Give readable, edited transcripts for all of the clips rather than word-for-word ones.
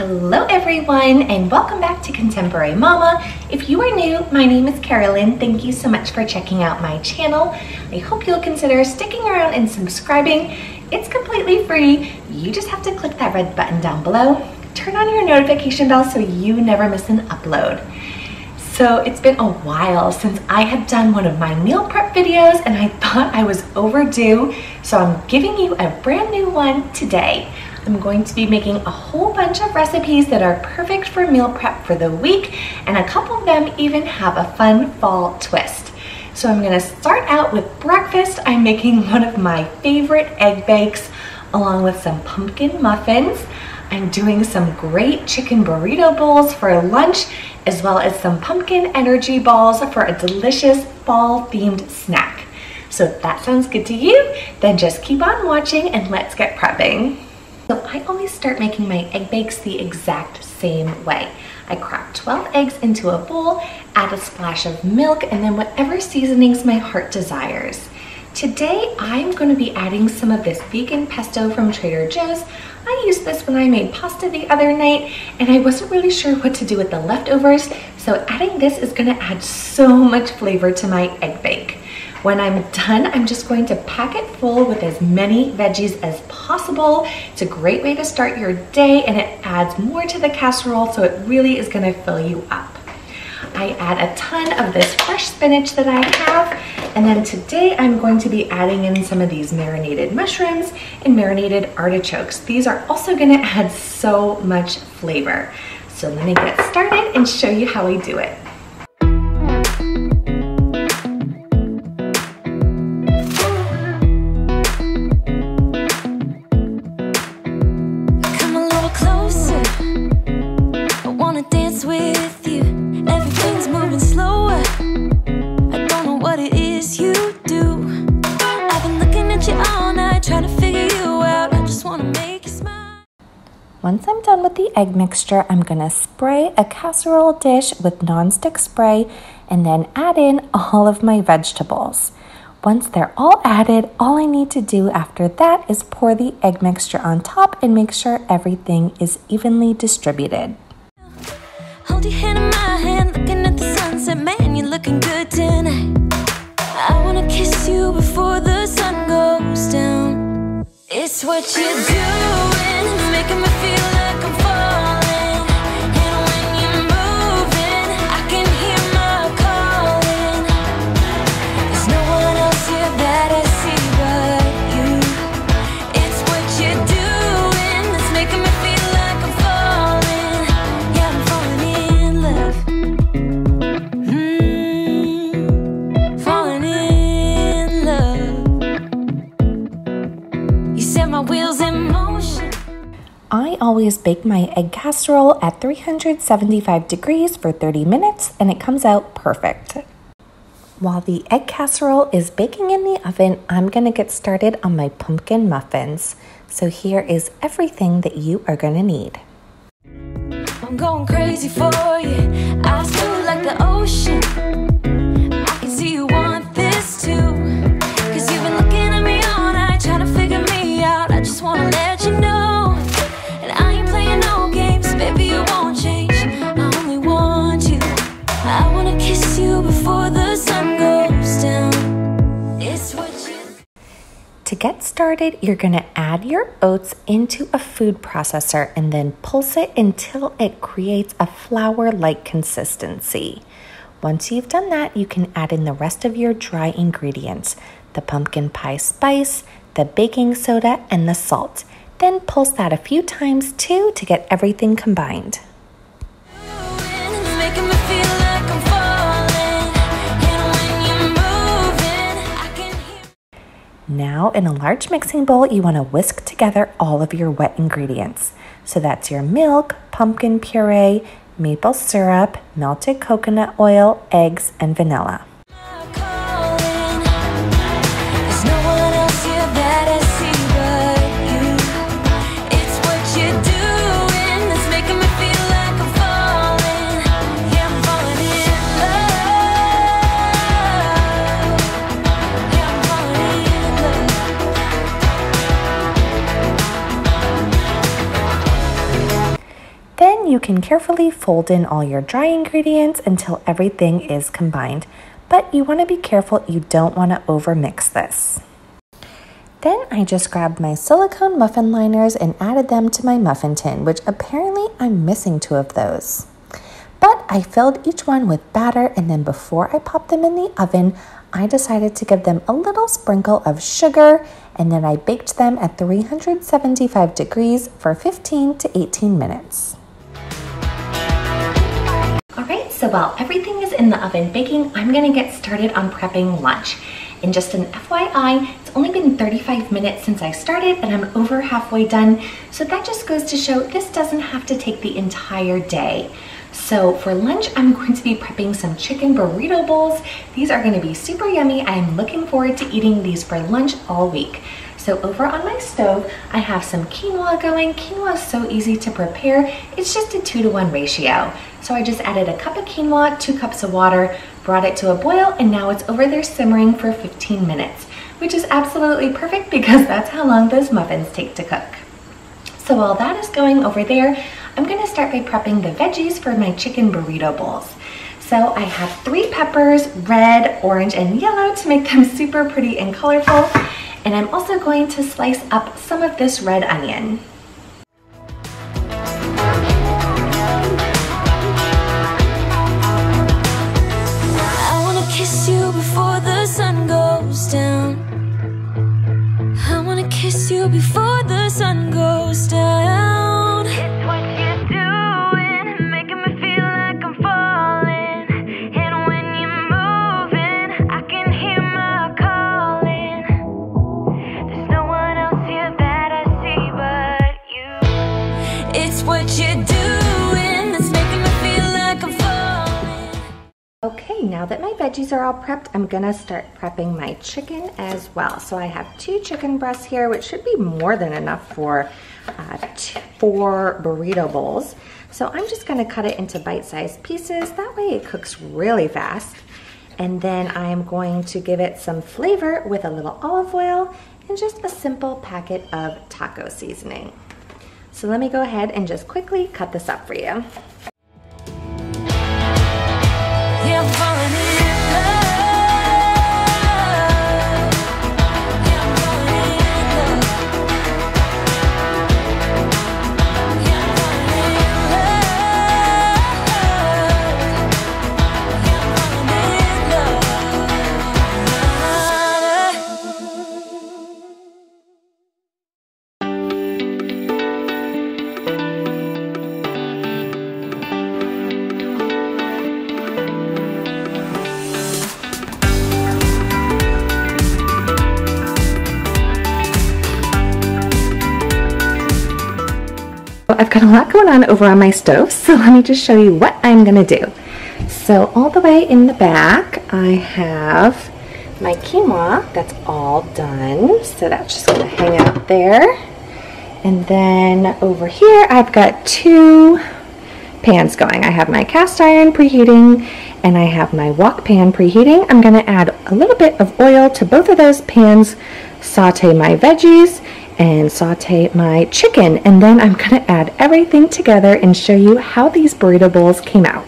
Hello everyone and welcome back to Contemporary Mama. If you are new, my name is Carolyn. Thank you so much for checking out my channel. I hope you'll consider sticking around and subscribing. It's completely free. You just have to click that red button down below. Turn on your notification bell so you never miss an upload. So it's been a while since I have done one of my meal prep videos and I thought I was overdue. So I'm giving you a brand new one today. I'm going to be making a whole bunch of recipes that are perfect for meal prep for the week, and a couple of them even have a fun fall twist. So I'm gonna start out with breakfast. I'm making one of my favorite egg bakes along with some pumpkin muffins. I'm doing some great chicken burrito bowls for lunch, as well as some pumpkin energy balls for a delicious fall themed snack. So if that sounds good to you, then just keep on watching and let's get prepping. So I always start making my egg bakes the exact same way. I crack 12 eggs into a bowl, add a splash of milk, and then whatever seasonings my heart desires. Today, I'm going to be adding some of this vegan pesto from Trader Joe's. I used this when I made pasta the other night, and I wasn't really sure what to do with the leftovers, so adding this is going to add so much flavor to my egg bake. When I'm done, I'm just going to pack it full with as many veggies as possible. It's a great way to start your day and it adds more to the casserole, so it really is gonna fill you up. I add a ton of this fresh spinach that I have, and then today I'm going to be adding in some of these marinated mushrooms and marinated artichokes. These are also gonna add so much flavor. So let me get started and show you how I do it. Once I'm done with the egg mixture, I'm gonna spray a casserole dish with nonstick spray and then add in all of my vegetables. Once they're all added, all I need to do after that is pour the egg mixture on top and make sure everything is evenly distributed. Hold your hand in my hand, looking at the sunset, man, you're looking good tonight. I wanna kiss you before the sun goes down. It's what you're doing, it's making me feel like I'm falling. And when you're moving, I can hear my calling. There's no one else here that I see but you. It's what you're doing, it's making me feel like I'm falling. Yeah, I'm falling in love. Falling in love. You set my wheels in motion. I always bake my egg casserole at 375 degrees for 30 minutes and it comes out perfect. While the egg casserole is baking in the oven, I'm gonna get started on my pumpkin muffins. So here is everything that you are gonna need. I'm going crazy for you. I feel like the ocean. I can see you want this too. Cause you've been looking at me all night, trying to figure me out. I just wanna let you know. Baby, you won't change, I only want you. I wanna kiss you before the sun goes down. It's what you... To get started, you're gonna add your oats into a food processor and then pulse it until it creates a flour-like consistency. Once you've done that, you can add in the rest of your dry ingredients, the pumpkin pie spice, the baking soda, and the salt. Then pulse that a few times too to get everything combined. Now in a large mixing bowl, you want to whisk together all of your wet ingredients. So that's your milk, pumpkin puree, maple syrup, melted coconut oil, eggs, and vanilla. can carefully fold in all your dry ingredients until everything is combined, but you want to be careful, you don't want to overmix this. Then I just grabbed my silicone muffin liners and added them to my muffin tin, which apparently I'm missing 2 of those. But I filled each one with batter, and then before I popped them in the oven, I decided to give them a little sprinkle of sugar, and then I baked them at 375 degrees for 15 to 18 minutes. Alright, so while everything is in the oven baking, I'm going to get started on prepping lunch. And just an FYI, it's only been 35 minutes since I started and I'm over halfway done. So that just goes to show this doesn't have to take the entire day. So for lunch, I'm going to be prepping some chicken burrito bowls. These are going to be super yummy. I am looking forward to eating these for lunch all week. So over on my stove, I have some quinoa going. Quinoa is so easy to prepare. It's just a 2-to-1 ratio. So I just added a cup of quinoa, 2 cups of water, brought it to a boil, and now it's over there simmering for 15 minutes, which is absolutely perfect because that's how long those muffins take to cook. So while that is going over there, I'm gonna start by prepping the veggies for my chicken burrito bowls. So I have 3 peppers, red, orange, and yellow to make them super pretty and colorful. And I'm also going to slice up some of this red onion. I wanna kiss you before the sun goes down. I wanna kiss you before the sun goes down. It's what you're doing, making me feel like I'm falling. And when you're moving, I can hear my calling. There's no one else here that I see but you. It's what you're doing that's making me feel like I'm falling. Okay, now that my veggies are all prepped, I'm gonna start prepping my chicken as well. So I have 2 chicken breasts here, which should be more than enough for 4 burrito bowls. So I'm just gonna cut it into bite-sized pieces. That way it cooks really fast. And then I'm going to give it some flavor with a little olive oil and just a simple packet of taco seasoning. So let me go ahead and just quickly cut this up for you. Yeah, I'm falling in love. Yeah, I'm falling in love. Yeah, I'm falling in love. Yeah, I'm falling in love. I've got a lot going on over on my stove, so let me just show you what I'm gonna do. So all the way in the back, I have my quinoa that's all done. So that's just gonna hang out there. And then over here, I've got 2 pans going. I have my cast iron preheating and I have my wok pan preheating. I'm gonna add a little bit of oil to both of those pans, saute my veggies, and saute my chicken, and then I'm gonna add everything together and show you how these burrito bowls came out.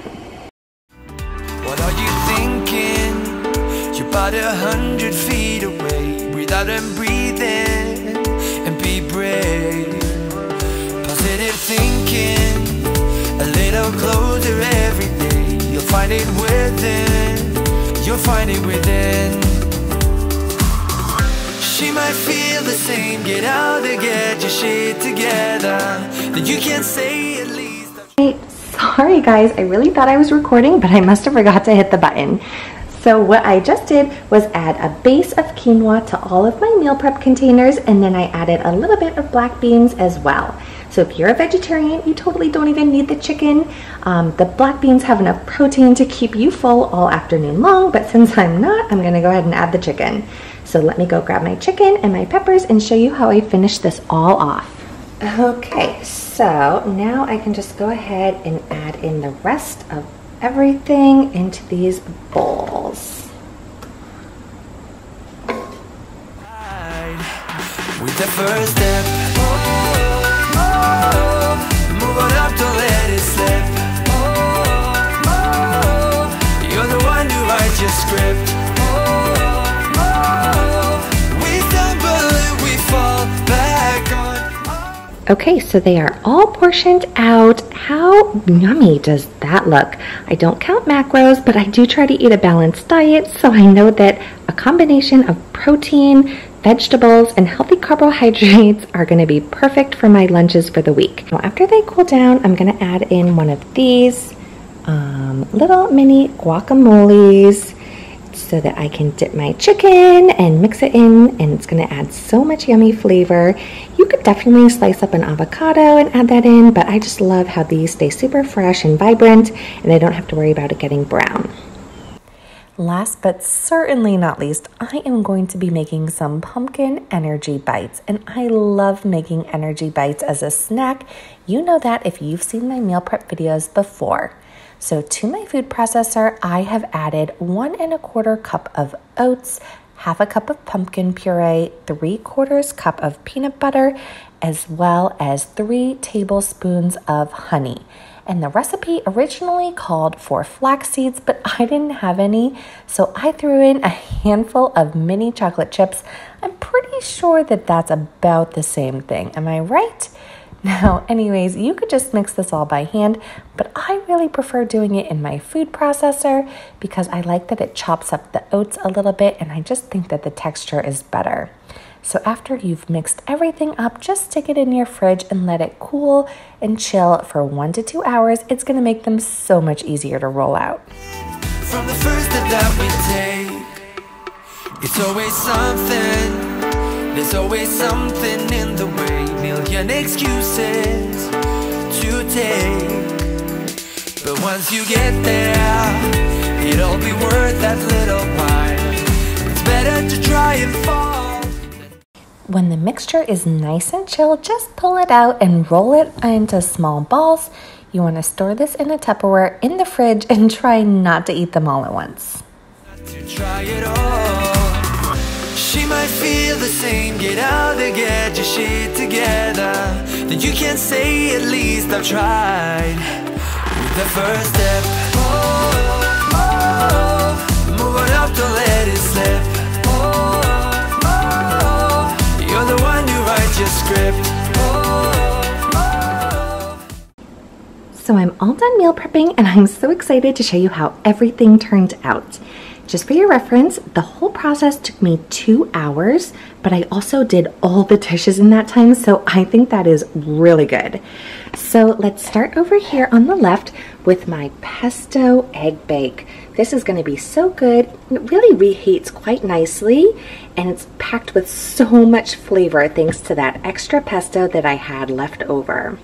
What are you thinking? You're about 100 feet away. Breathe out and breathe in and be brave. Positive thinking, a little closer every day. You'll find it within, you'll find it within. She might feel the same. Get out there, get your shit together. Then you can say at least. Hey, sorry guys, I really thought I was recording, but I must have forgot to hit the button. So what I just did was add a base of quinoa to all of my meal prep containers, and then I added a little bit of black beans as well. So if you're a vegetarian, you totally don't even need the chicken. The black beans have enough protein to keep you full all afternoon long, but since I'm not, I'm gonna go ahead and add the chicken. So let me go grab my chicken and my peppers and show you how I finish this all off. Okay, so now I can just go ahead and add in the rest of everything into these bowls. With the first step, move on up, don't let it slip. Okay, so they are all portioned out. How yummy does that look? I don't count macros, but I do try to eat a balanced diet, so I know that a combination of protein, vegetables, and healthy carbohydrates are going to be perfect for my lunches for the week. Now, after they cool down, I'm going to add in one of these little mini guacamoles, so that I can dip my chicken and mix it in, and it's going to add so much yummy flavor. You could definitely slice up an avocado and add that in, but I just love how these stay super fresh and vibrant, and I don't have to worry about it getting brown. Last but certainly not least, I am going to be making some pumpkin energy bites, and I love making energy bites as a snack. You know that if you've seen my meal prep videos before. So to my food processor, I have added 1 1/4 cup of oats, 1/2 cup of pumpkin puree, 3/4 cup of peanut butter, as well as 3 tablespoons of honey. And the recipe originally called for flax seeds, but I didn't have any, so I threw in a handful of mini chocolate chips. I'm pretty sure that that's about the same thing. Am I right? Now, anyways, you could just mix this all by hand, but I really prefer doing it in my food processor because I like that it chops up the oats a little bit, and I just think that the texture is better. So after you've mixed everything up, just stick it in your fridge and let it cool and chill for 1 to 2 hours. It's going to make them so much easier to roll out. From the first step that we take, it's always something. There's always something in the way. Million excuses to take, but once you get there, it'll be worth that little while. It's better to try and fall. When the mixture is nice and chill, just pull it out and roll it into small balls. You want to store this in a Tupperware in the fridge and try not to eat them all at once. To try it all. She might feel the same. Get out there, get your shit together. Then you can say at least I've tried. With the first step, oh, oh, move on up, don't let it slip. Oh, oh, you're the one who writes your script. So I'm all done meal prepping, and I'm so excited to show you how everything turned out. Just for your reference, the whole process took me 2 hours, but I also did all the dishes in that time, so I think that is really good. So let's start over here on the left with my Pesto Egg Bake. This is going to be so good. It really reheats quite nicely, and it's packed with so much flavor thanks to that extra pesto that I had left over.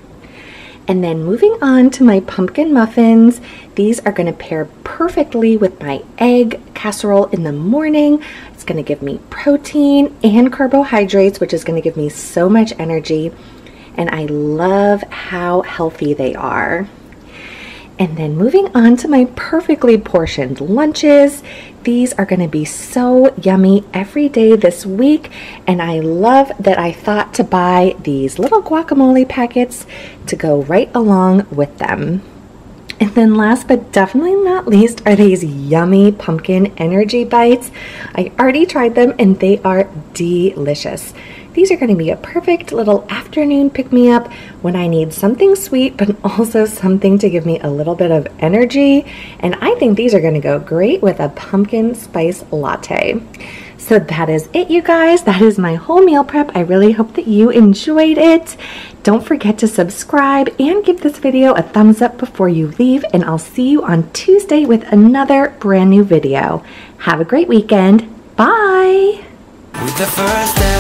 And then moving on to my pumpkin muffins, these are going to pair perfectly with my egg casserole in the morning. It's going to give me protein and carbohydrates, which is going to give me so much energy. And I love how healthy they are. And then moving on to my perfectly portioned lunches. These are going to be so yummy every day this week, and I love that I thought to buy these little guacamole packets to go right along with them. And then last but definitely not least are these yummy pumpkin energy bites. I already tried them and they are delicious. These are going to be a perfect little afternoon pick-me-up when I need something sweet but also something to give me a little bit of energy. And I think these are going to go great with a pumpkin spice latte. So that is it, you guys. That is my whole meal prep. I really hope that you enjoyed it. Don't forget to subscribe and give this video a thumbs up before you leave, and I'll see you on Tuesday with another brand new video. Have a great weekend. Bye! With the first step.